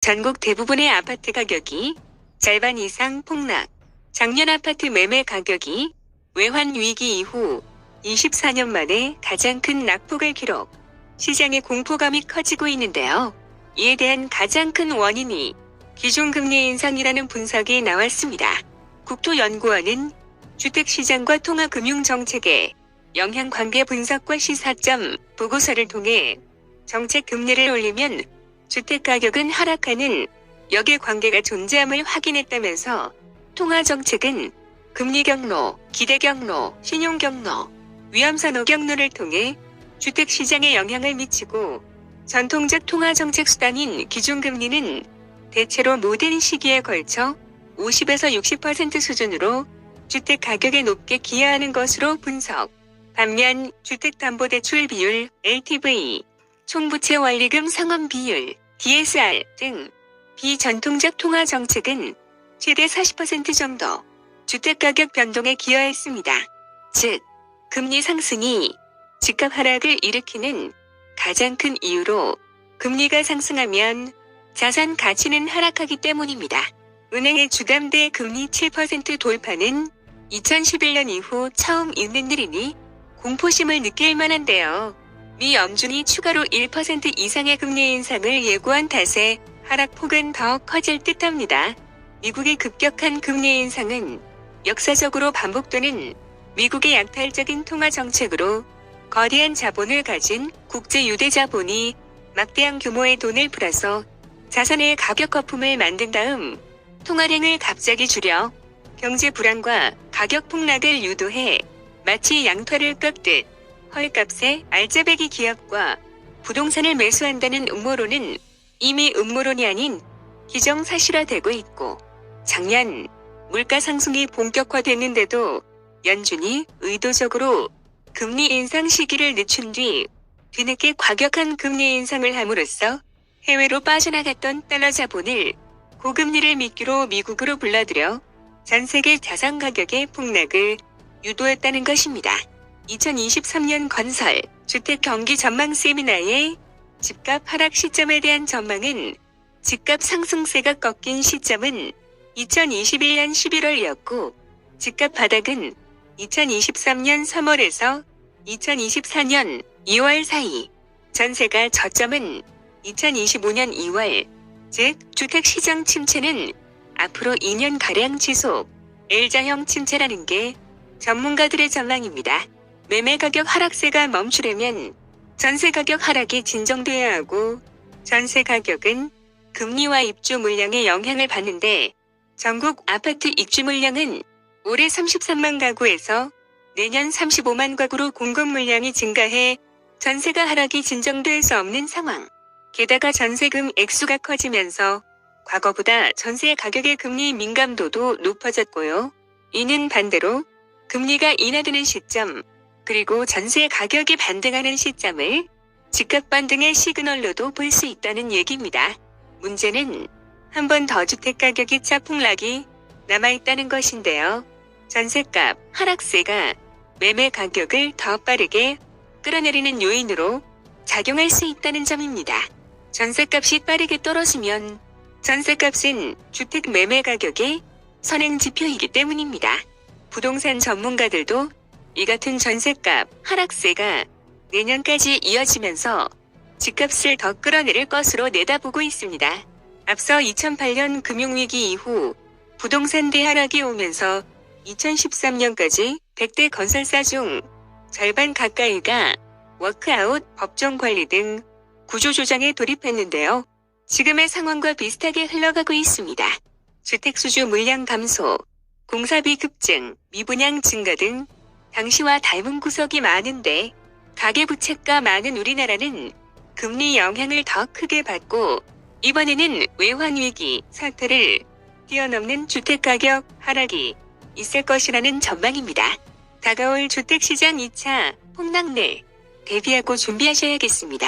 전국 대부분의 아파트 가격이 절반 이상 폭락. 작년 아파트 매매 가격이 외환 위기 이후 24년 만에 가장 큰 낙폭을 기록. 시장의 공포감이 커지고 있는데요. 이에 대한 가장 큰 원인이 기준금리 인상이라는 분석이 나왔습니다. 국토연구원은 주택시장과 통화금융정책의 영향관계 분석과 시사점 보고서를 통해 정책 금리를 올리면 주택가격은 하락하는 역의관계가 존재함을 확인했다면서 통화정책은 금리 경로, 기대 경로, 신용 경로, 위험선호 경로를 통해 주택시장에 영향을 미치고 전통적 통화정책 수단인 기준금리는 대체로 모든 시기에 걸쳐 50에서 60% 수준으로 주택가격에 높게 기여하는 것으로 분석. 반면 주택담보대출 비율, LTV, 총부채 원리금 상환 비율, DSR 등 비전통적 통화정책은 최대 40% 정도 주택가격 변동에 기여했습니다. 즉, 금리 상승이 집값 하락을 일으키는 가장 큰 이유로 금리가 상승하면 자산 가치는 하락하기 때문입니다. 은행의 주담대 금리 7% 돌파는 2011년 이후 처음 있는 일이니 공포심을 느낄 만한데요. 미 연준이 추가로 1% 이상의 금리 인상을 예고한 탓에 하락폭은 더 커질 듯합니다. 미국의 급격한 금리 인상은 역사적으로 반복되는 미국의 약탈적인 통화 정책으로 거대한 자본을 가진 국제 유대 자본이 막대한 규모의 돈을 풀어서 자산의 가격 거품을 만든 다음 통화량을 갑자기 줄여 경제 불안과 가격 폭락을 유도해 마치 양털을 깎듯 헐값에 알짜배기 기업과 부동산을 매수한다는 음모론은 이미 음모론이 아닌 기정사실화되고 있고, 작년 물가 상승이 본격화됐는데도 연준이 의도적으로 금리 인상 시기를 늦춘 뒤 뒤늦게 과격한 금리 인상을 함으로써 해외로 빠져나갔던 달러 자본을 고금리를 미끼로 미국으로 불러들여 전 세계 자산 가격의 폭락을 유도했다는 것입니다. 2023년 건설, 주택 경기 전망 세미나의 집값 하락 시점에 대한 전망은 집값 상승세가 꺾인 시점은 2021년 11월이었고 집값 바닥은 2023년 3월에서 2024년 2월 사이, 전세가 저점은 2025년 2월, 즉 주택시장 침체는 앞으로 2년가량 지속, L자형 침체라는 게 전문가들의 전망입니다. 매매 가격 하락세가 멈추려면 전세 가격 하락이 진정돼야 하고, 전세 가격은 금리와 입주 물량의 영향을 받는데 전국 아파트 입주 물량은 올해 33만 가구에서 내년 35만 가구로 공급 물량이 증가해 전세가 하락이 진정될 수 없는 상황. 게다가 전세금 액수가 커지면서 과거보다 전세 가격의 금리 민감도도 높아졌고요. 이는 반대로 금리가 인하되는 시점, 그리고 전세 가격이 반등하는 시점을 집값 반등의 시그널로도 볼 수 있다는 얘기입니다. 문제는 한 번 더 주택가격이 차폭락이 남아있다는 것인데요. 전세값 하락세가 매매 가격을 더 빠르게 끌어내리는 요인으로 작용할 수 있다는 점입니다. 전세값이 빠르게 떨어지면 전세값은 주택 매매 가격의 선행 지표이기 때문입니다. 부동산 전문가들도 이 같은 전세값 하락세가 내년까지 이어지면서 집값을 더 끌어내릴 것으로 내다보고 있습니다. 앞서 2008년 금융위기 이후 부동산 대하락이 오면서 2013년까지 100대 건설사 중 절반 가까이가 워크아웃, 법정 관리 등 구조조정에 돌입했는데요. 지금의 상황과 비슷하게 흘러가고 있습니다. 주택 수주 물량 감소, 공사비 급증, 미분양 증가 등 당시와 닮은 구석이 많은데 가계부채가 많은 우리나라는 금리 영향을 더 크게 받고 이번에는 외환위기 사태를 뛰어넘는 주택가격 하락이 있을 것이라는 전망입니다. 다가올 주택시장 2차 폭락을 대비하고 준비하셔야겠습니다.